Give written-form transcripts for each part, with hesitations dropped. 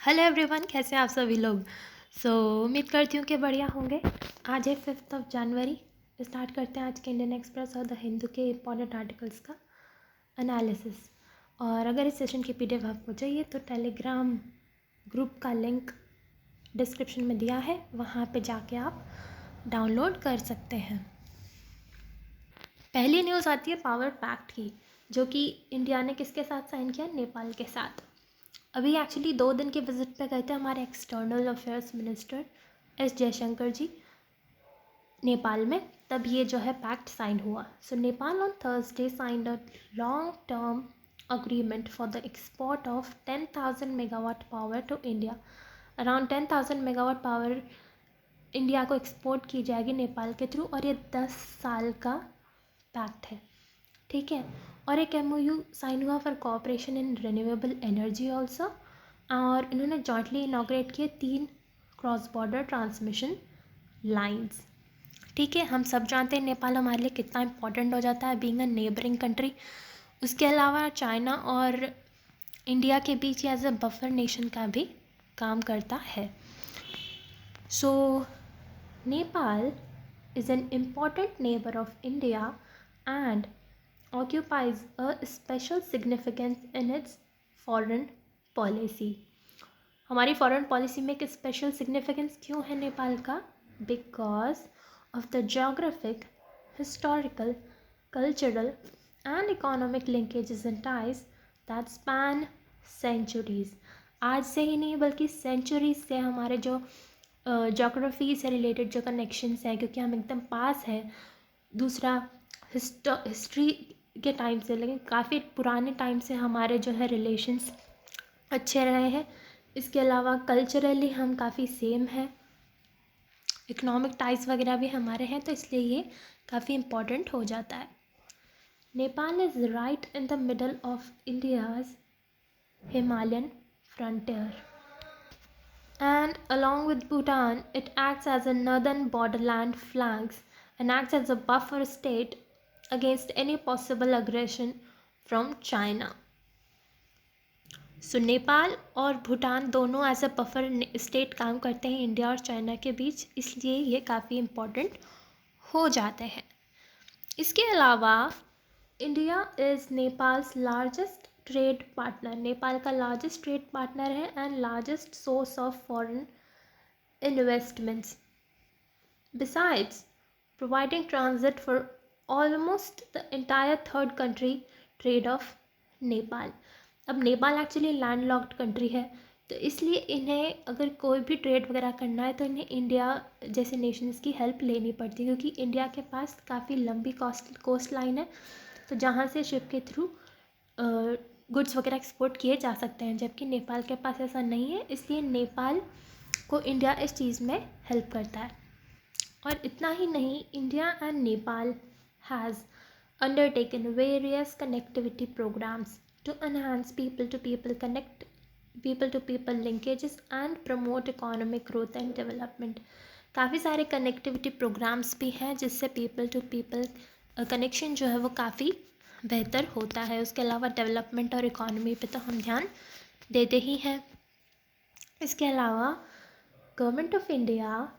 Hello everyone, कैसे हैं आप सभी लोग। उम्मीद करती हूँ कि बढ़िया होंगे। आज है 5 जनवरी। स्टार्ट करते हैं आज के इंडियन एक्सप्रेस और द हिंदू के इम्पॉर्टेंट आर्टिकल्स का एनालिसिस। और अगर इस सेशन की पीडीएफ आपको चाहिए तो टेलीग्राम ग्रुप का लिंक डिस्क्रिप्शन में दिया है, वहाँ पे जाके आप डाउनलोड कर सकते हैं। पहली न्यूज़ आती है पावर पैक्ट की, जो कि इंडिया ने किसके साथ साइन किया? नेपाल के साथ। अभी एक्चुअली 2 दिन के विजिट पे गए थे हमारे external affairs minister S Jaishankar ji Nepal में, तब ये जो है पैक्ट साइन हुआ। So Nepal on Thursday signed a long term agreement for the export of 10,000 megawatt power to India. Around 10,000 megawatt power India को एक्सपोर्ट की जाएगी नेपाल के थ्रू, और ये 10 साल का पैक्ट है, ठीक है। और एक MOU साइन हुआ for cooperation in renewable energy also, और इन्होंने जॉइंटली इनॉग्रेट किए 3 क्रॉस बॉर्डर ट्रांसमिशन लाइंस, ठीक है। हम सब जानते हैं नेपाल हमारे लिए कितना इम्पोर्टेंट हो जाता है बीइंग अ नेबरिंग कंट्री। उसके अलावा चाइना और इंडिया के बीच एज अ बफर नेशन का भी काम करता है। सो Nepal is an important neighbor of India and occupies a special significance in its foreign policy. हमारी फॉरेन पॉलिसी में एक स्पेशल सिग्निफिकेंस क्यों है नेपाल का? Because of the geographic, historical, cultural and economic linkages and ties that span centuries. आज से ही नहीं बल्कि सेंचुरीज से हमारे जो जोग्राफी से रिलेटेड जो कनेक्शंस हैं, क्योंकि हम एकदम पास हैं। दूसरा हिस्ट्री के टाइम से, लेकिन काफ़ी पुराने टाइम से हमारे जो है रिलेशंस अच्छे रहे हैं। इसके अलावा कल्चरली हम काफ़ी सेम हैं, इकोनॉमिक टाइज वगैरह भी हमारे हैं, तो इसलिए ये काफ़ी इम्पोर्टेंट हो जाता है। Nepal is right in the middle of India's Himalayan frontier, and along with Bhutan, it acts as a northern borderland flanks and acts as a buffer state against any possible aggression from China. सो नेपाल और भूटान दोनों as a buffer state काम करते हैं India और China के बीच, इसलिए ये काफ़ी इम्पोर्टेंट हो जाते हैं। इसके अलावा India is Nepal's largest trade partner, Nepal का लार्जेस्ट ट्रेड पार्टनर है and largest source of foreign investments, besides providing transit for almost the entire third country trade of Nepal. अब Nepal actually landlocked country है, तो इसलिए इन्हें अगर कोई भी ट्रेड वगैरह करना है तो इन्हें इंडिया जैसे नेशंस की हेल्प लेनी पड़ती है, क्योंकि इंडिया के पास काफ़ी लंबी कोस्ट लाइन है, तो जहाँ से शिप के थ्रू गुड्स वगैरह एक्सपोर्ट किए जा सकते हैं, जबकि नेपाल के पास ऐसा नहीं है। इसलिए नेपाल को इंडिया इस चीज़ में हेल्प करता है। और इतना ही नहीं, India and Nepal has undertaken various connectivity programs to enhance people to people linkages and promote economic growth and development. काफ़ी सारे कनेक्टिविटी प्रोग्राम्स भी हैं जिससे पीपल टू पीपल कनेक्शन जो है वो काफ़ी बेहतर होता है। उसके अलावा डेवलपमेंट और इकोनॉमी पे तो हम ध्यान देते ही हैं। इसके अलावा government of India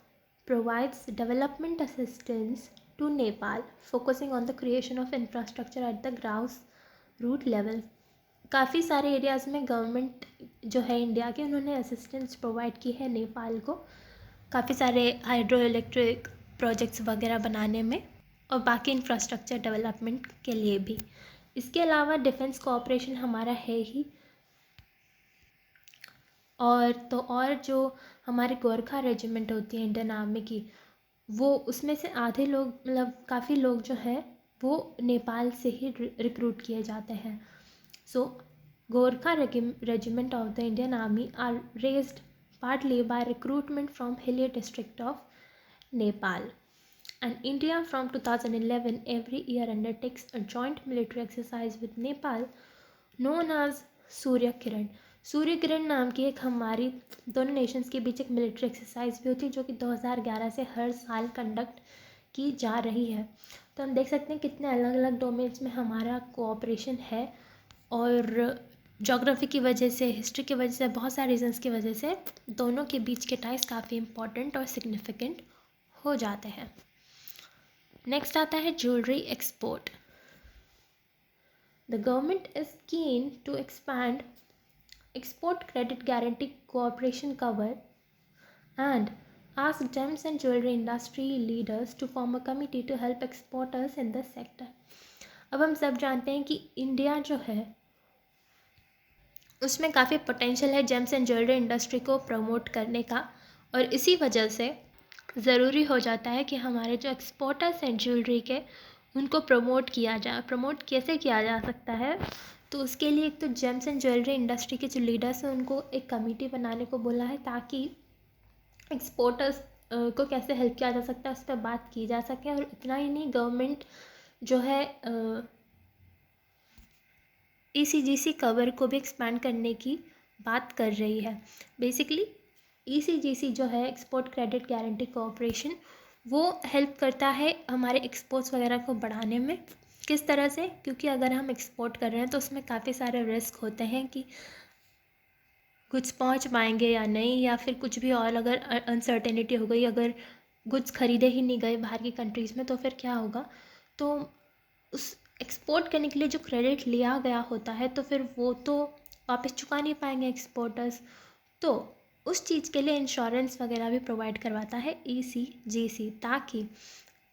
provides development assistance to Nepal, focusing on the creation of infrastructure at the grassroots level. काफ़ी सारे एरियाज़ में गवर्नमेंट जो है इंडिया के, उन्होंने असिस्टेंस प्रोवाइड की है नेपाल को, काफ़ी सारे हाइड्रो इलेक्ट्रिक प्रोजेक्ट्स वगैरह बनाने में और बाकी इंफ्रास्ट्रक्चर डेवलपमेंट के लिए भी। इसके अलावा डिफेंस कोऑपरेशन हमारा है ही, और जो हमारे गोरखा रेजिमेंट होती है इंडियन आर्मी की, वो उसमें से आधे लोग, मतलब काफ़ी लोग जो है वो नेपाल से ही रिक्रूट किए जाते हैं। So Gorkha regiment of the Indian army are raised partly by recruitment from hilly district of Nepal, and India from 2011 every year undertakes a joint military exercise with Nepal known as Surya Kiran. Surya Kiran नाम की एक हमारी दोनों नेशंस के बीच एक मिलिट्री एक्सरसाइज भी होती है, जो कि 2011 से हर साल कंडक्ट की जा रही है। तो हम देख सकते हैं कितने अलग अलग डोमेन्स में हमारा कोऑपरेशन है, और जोग्राफ़ी की वजह से, हिस्ट्री की वजह से, बहुत सारे रीजंस की वजह से दोनों के बीच के टाइज काफ़ी इम्पोर्टेंट और सिग्निफिकेंट हो जाते हैं। नेक्स्ट आता है jewellery export. The government is keen to expand export credit guarantee cooperation cover and ask gems and jewelry industry leaders to form a committee to help exporters in this sector। अब हम सब जानते हैं कि India जो है उसमें काफ़ी पोटेंशियल है जेम्स एंड ज्वेलरी इंडस्ट्री को प्रमोट करने का, और इसी वजह से ज़रूरी हो जाता है कि हमारे जो एक्सपोर्टर्स हैं ज्वेलरी के उनको प्रमोट किया जाए। प्रमोट कैसे किया जा सकता है, तो उसके लिए एक तो जेम्स एंड ज्वेलरी इंडस्ट्री के जो लीडर्स हैं उनको एक कमेटी बनाने को बोला है, ताकि एक्सपोर्टर्स को कैसे हेल्प किया जा सकता है उस पर बात की जा सके। और इतना ही नहीं, गवर्नमेंट जो है ECGC कवर को भी एक्सपैंड करने की बात कर रही है। बेसिकली ECGC जो है एक्सपोर्ट क्रेडिट गारंटी कोऑपरेशन, वो हेल्प करता है हमारे एक्सपोर्ट्स वगैरह को बढ़ाने में। किस तरह से, क्योंकि अगर हम एक्सपोर्ट कर रहे हैं तो उसमें काफ़ी सारे रिस्क होते हैं कि गुड्स पहुंच पाएंगे या नहीं, या फिर कुछ भी और अगर अनसर्टेनिटी हो गई, अगर गुड्स खरीदे ही नहीं गए बाहर की कंट्रीज़ में तो फिर क्या होगा। तो उस एक्सपोर्ट करने के लिए जो क्रेडिट लिया गया होता है तो फिर वो तो वापस चुका नहीं पाएंगे एक्सपोर्टर्स, तो उस चीज़ के लिए इंश्योरेंस वगैरह भी प्रोवाइड करवाता है ECGC, ताकि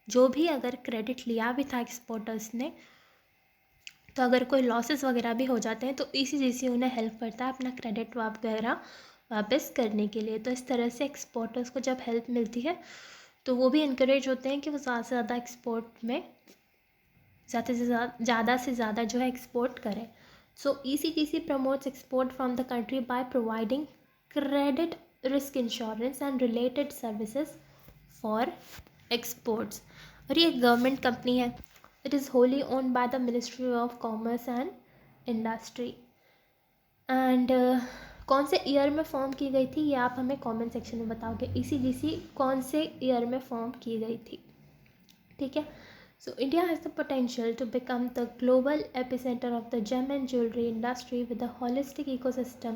जो भी अगर क्रेडिट लिया भी था एक्सपोर्टर्स ने, तो अगर कोई लॉसेस वगैरह भी हो जाते हैं तो ECGC उन्हें हेल्प करता है अपना क्रेडिट वगैरह वापस करने के लिए। तो इस तरह से एक्सपोर्टर्स को जब हेल्प मिलती है तो वो भी इनकरेज होते हैं कि वो ज़्यादा से ज़्यादा एक्सपोर्ट में ज़्यादा से ज़्यादा जो है एक्सपोर्ट करें। सो ECGC promotes export from the country by providing credit risk insurance and related services for exports. और ये एक गवर्नमेंट कंपनी है। It is wholly owned by the ministry of commerce and industry. And कौन से year में form की गई थी ये आप हमें कमेंट सेक्शन में बताओगे। ECGC कौन से ईयर में फॉर्म की गई थी, ठीक है। So India has the potential to become the global epicenter of the gem and jewelry industry with a holistic ecosystem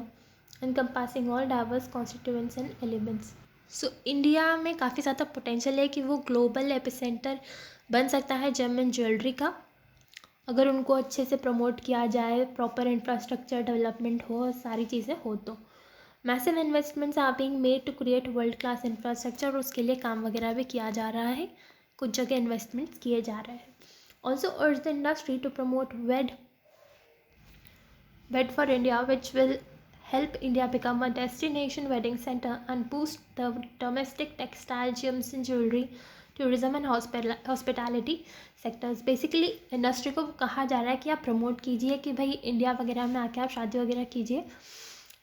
encompassing all diverse constituents and elements। So India में काफ़ी ज़्यादा पोटेंशियल है कि वो ग्लोबल एपिसेंटर बन सकता है GeM and jewellery का, अगर उनको अच्छे से प्रमोट किया जाए, प्रॉपर इंफ्रास्ट्रक्चर डेवलपमेंट हो, सारी चीज़ें हो तो। Massive investments are being made to create world class infrastructure, और उसके लिए काम वगैरह भी किया जा रहा है, कुछ जगह इन्वेस्टमेंट्स किए जा रहे हैं। Also urge the industry to promote wed for India which will help India become a destination wedding center and boost the domestic textile, gems and jewelry, tourism and hospitality sectors। Basically industry को कहा जा रहा है कि आप promote कीजिए कि भाई इंडिया वगैरह में आके आप शादी वगैरह कीजिए,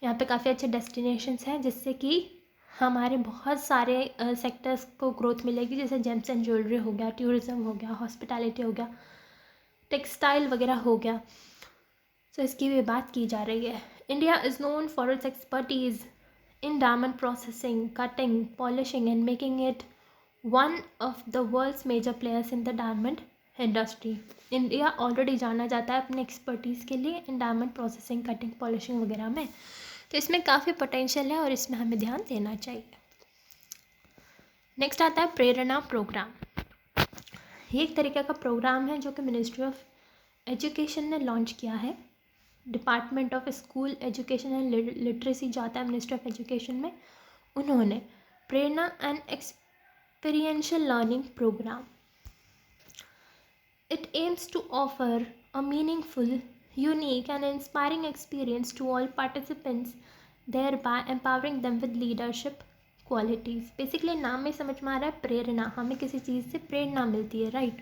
यहाँ पे काफ़ी अच्छे डेस्टिनेशंस हैं जिससे कि हमारे बहुत सारे सेक्टर्स को ग्रोथ मिलेगी, जैसे जेम्स एंड ज्वेलरी हो गया, टूरिज़्म हो गया, हॉस्पिटैलिटी हो गया, टेक्सटाइल वगैरह हो गया। तो इसकी भी बात की जा रही है। India is known for its expertise in diamond processing, cutting, polishing and making it one of the world's major players in the diamond industry. India already जाना जाता है अपने एक्सपर्टीज़ के लिए in diamond processing, cutting, polishing वगैरह में, तो इसमें काफ़ी पोटेंशियल है और इसमें हमें ध्यान देना चाहिए। नेक्स्ट आता है प्रेरणा प्रोग्राम। ये एक तरीके का प्रोग्राम है जो कि मिनिस्ट्री ऑफ एजुकेशन ने लॉन्च किया है। Department of school education and literacy जो आता है मिनिस्ट्री ऑफ एजुकेशन में, उन्होंने Prerana and experiential learning programme. It aims to offer a meaningful, unique and inspiring experience to all participants, thereby empowering them with leadership qualities। Basically नाम में समझ में आ रहा है प्रेरणा, हमें किसी चीज़ से प्रेरणा मिलती है, राइट,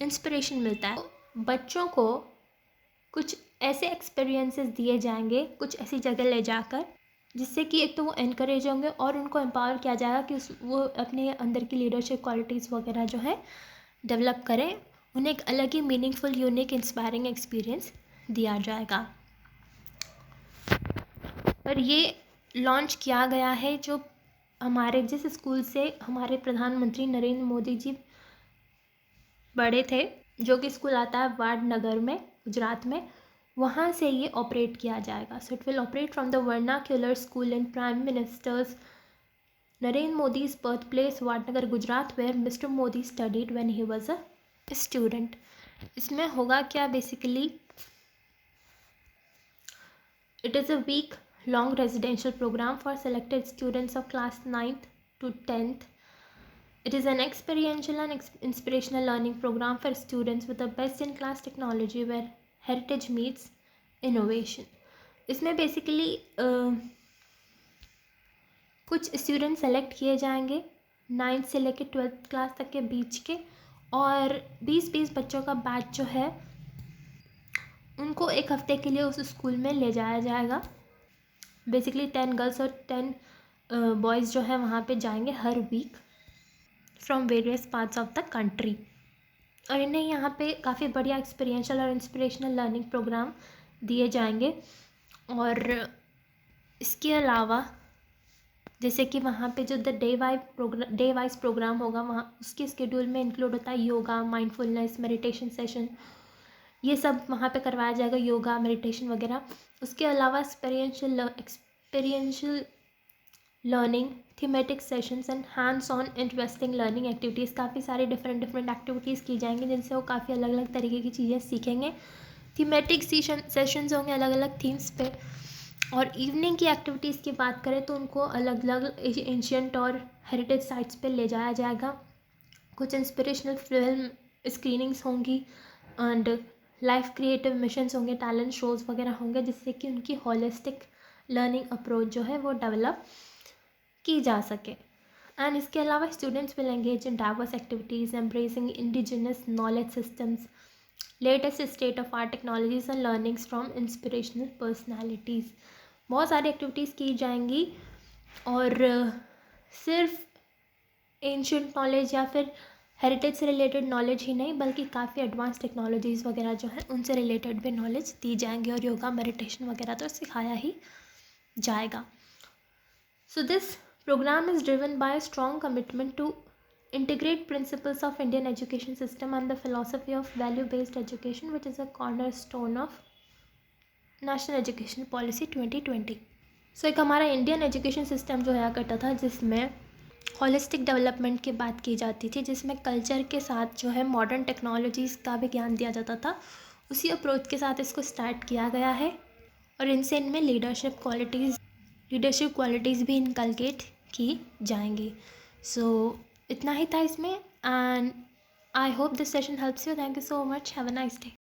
इंस्पिरेशन मिलता है। बच्चों को कुछ ऐसे एक्सपीरियंसेस दिए जाएंगे कुछ ऐसी जगह ले जाकर, जिससे कि एक तो वो एनकरेज होंगे और उनको एम्पावर किया जाएगा कि वो अपने अंदर की लीडरशिप क्वालिटीज़ वगैरह जो है डेवलप करें, उन्हें एक अलग ही मीनिंगफुल, यूनिक, इंस्पायरिंग एक्सपीरियंस दिया जाएगा। और ये लॉन्च किया गया है जो हमारे जिस स्कूल से हमारे प्रधानमंत्री नरेंद्र मोदी जी बड़े थे, जो कि स्कूल आता है वाडनगर में, गुजरात में, वहाँ से ये ऑपरेट किया जाएगा. So it will operate from the vernacular school in prime minister's Narendra Modi's birthplace Vadnagar Gujarat where mister Modi studied when he was a student. इसमें होगा क्या basically, it is a week long residential program for selected students of class 9th to 10th. It is an experiential and inspirational learning program for students with the best in class technology where heritage meets innovation. इसमें basically कुछ student select किए जाएंगे 9th से लेकर 12th class तक के बीच के, और 20-20 बच्चों का बैच जो है उनको एक हफ्ते के लिए उस स्कूल में ले जाया जाएगा. बेसिकली 10 गर्ल्स और 10 बॉयज़ जो है वहाँ पे जाएंगे हर week from various parts of the country. और इन्हें यहाँ पे काफ़ी बढ़िया एक्सपीरियंशियल और इंस्पिरेशनल लर्निंग प्रोग्राम दिए जाएंगे. और इसके अलावा जैसे कि वहाँ पे जो द डे वाइज प्रोग्राम होगा, वहाँ उसके स्केड्यूल में इंक्लूड होता है योगा, माइंडफुलनेस, मेडिटेशन सेशन, ये सब वहाँ पे करवाया जाएगा, योगा, मेडिटेशन वगैरह. उसके अलावा experiential learning, thematic sessions and hands on interesting learning activities, काफ़ी सारी डिफरेंट एक्टिविटीज़ की जाएंगी जिनसे वो काफ़ी अलग अलग तरीके की चीज़ें सीखेंगे. थीमेटिक सेशंस होंगे अलग अलग थीम्स पे. और इवनिंग की एक्टिविटीज़ की बात करें तो उनको अलग अलग एंशियंट और हेरिटेज साइट्स पे ले जाया जाएगा. कुछ इंस्पिरेशनल फिल्म स्क्रीनिंग्स होंगी एंड लाइफ क्रिएटिव मिशंस होंगे, टैलेंट शोज़ वगैरह होंगे, जिससे कि उनकी होलिस्टिक लर्निंग अप्रोच जो है वो डेवलप की जा सके. एंड इसके अलावा students will engage in diverse activities embracing indigenous knowledge systems, latest state of art technologies and learnings from inspirational personalities. बहुत सारी एक्टिविटीज़ की जाएंगी. और सिर्फ एंशियंट नॉलेज या फिर हेरिटेज से रिलेटेड नॉलेज ही नहीं, बल्कि काफ़ी एडवांस टेक्नोलॉजीज़ वगैरह जो है उनसे रिलेटेड भी नॉलेज दी जाएंगी. और योगा, मेडिटेशन वगैरह तो सिखाया ही जाएगा. So this program is driven by a strong commitment to integrate principles of Indian education system and the philosophy of value-based education, which is a cornerstone of National Education Policy 2020. So एक हमारा Indian education system जो है करता था जिसमें holistic development की बात की जाती थी, जिसमें कल्चर के साथ जो है मॉडर्न टेक्नोलॉजीज़ का भी ज्ञान दिया जाता था. उसी अप्रोच के साथ इसको स्टार्ट किया गया है. और इनसे इनमें लीडरशिप क्वालिटीज़ भी इनकलकेट की जाएंगी. सो इतना ही था इसमें. And I hope this session helps you. Thank you so much. Have a nice day.